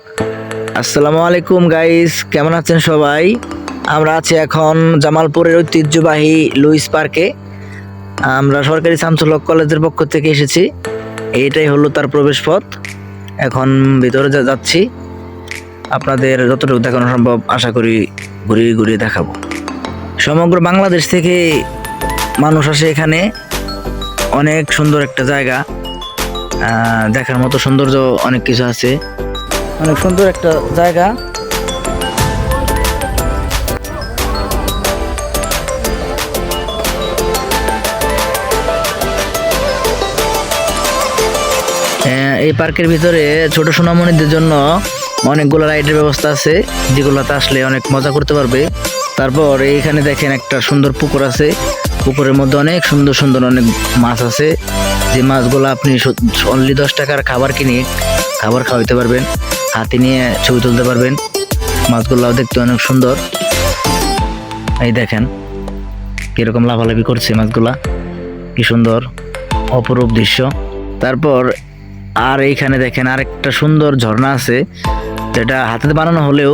আসসালামু আলাইকুম গাইস, কেমন আছেন সবাই? আমরা আছি এখন জামালপুরের ঐতিহ্যবাহী লুইস পার্কে। আমরা সরকারি শামসুল হক কলেজের পক্ষ থেকে এসেছি। এইটাই হলো তার প্রবেশ পথ। এখন ভিতরে যাচ্ছি, আপনাদের যতটুকু দেখানো সম্ভব আশা করি ঘুরিয়ে ঘুরিয়ে দেখাবো। সমগ্র বাংলাদেশ থেকে মানুষ আসে এখানে। অনেক সুন্দর একটা জায়গা, দেখার মতো সৌন্দর্য অনেক কিছু আছে। অনেক সুন্দর একটা জায়গা। এই পার্কের ভিতরে ছোট সোনামণিদের জন্য অনেকগুলো রাইডের ব্যবস্থা আছে, যেগুলোতে আসলে অনেক মজা করতে পারবে। তারপর এইখানে দেখেন একটা সুন্দর পুকুর আছে। পুকুরের মধ্যে অনেক সুন্দর সুন্দর অনেক মাছ আছে, যে মাছগুলো আপনি অনলি 10 টাকার খাবার কিনে খাবার খাওয়াইতে পারবেন, হাতে নিয়ে ছবি তুলতে পারবেন। মাছগুলাও দেখতে অনেক সুন্দর। এই দেখেন কিরকম লাফালাফি করছে মাছগুলা, কি সুন্দর অপরূপ দৃশ্য। তারপর আর এইখানে দেখেন আরেকটা সুন্দর ঝর্ণা আছে, যেটা হাতে বানানো হলেও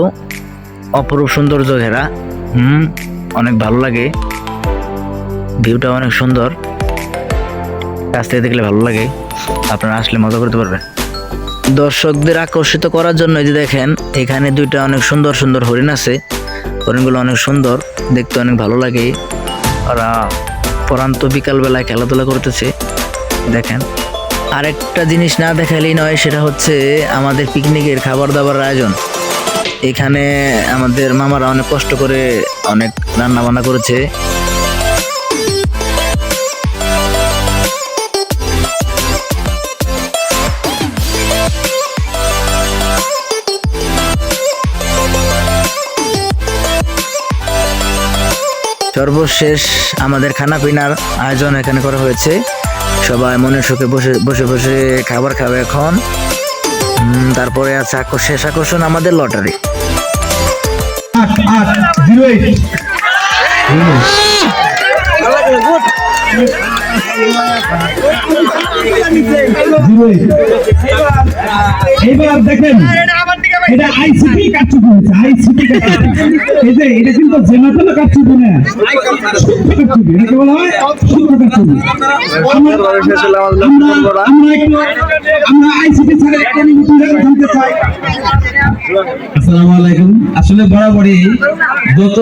অপরূপ সৌন্দর্য ঘেরা। অনেক ভালো লাগে, ভিউটা অনেক সুন্দর, কাছ থেকে দেখলে ভালো লাগে। আপনারা আসলে মজা করতে পারবেন। দর্শকদের আকর্ষিত করার জন্য এই যে দেখেন এখানে দুইটা অনেক সুন্দর সুন্দর হরিণ আছে। হরিণগুলো অনেক সুন্দর দেখতে, অনেক ভালো লাগে। ওরা পরান্ত বিকালবেলায় খেলাধুলা করতেছে, দেখেন। আরেকটা জিনিস না দেখালেই নয়, সেটা হচ্ছে আমাদের পিকনিকের খাবার দাবার আয়োজন। এখানে আমাদের মামারা অনেক কষ্ট করে অনেক রান্না বান্না করেছে। সর্বশেষ আমাদের খানা পিনার আয়োজন এখানে করা হয়েছে। সবাই মনের সুখে বসে বসে বসে খাবার খাবে এখন। তারপরে আছে শেষ আকর্ষণ আমাদের লটারি। এইবার দেখেন এটা আইসিটি কাজ করেছে, আইসিটি এই যে এটা কিন্তু জেনারেল কাজ করে না, এটাকে বলা হয় সুন্দর কাজ। আমরা আইসিটি ছাড়া একটা মিনিট জানতে চাই। আসসালামু আলাইকুম। আসলে বরাবরই যত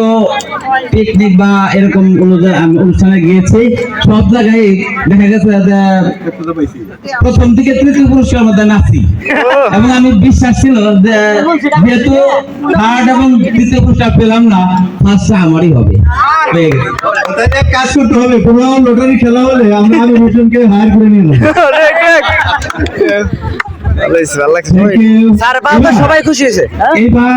পিকনিক বা এরকম অনুষ্ঠানে গিয়েছি, সব জায়গায় দেখা গেছে যে প্রথম দিকে তৃতীয় পুরস্কার মধ্যে নাচি, এবং আমি বিশ্বাস ছিল যে যেহেতু থার্ড এবং তৃতীয় পুরস্কার পেলাম না, ফার্স্ট আমারই হবে। কাজ করতে হবে, কোনো লটারি খেলা হলে আমরা অনুষ্ঠানকে হায়ার করে নিয়ে সবাই খুশি হয়েছে। এবার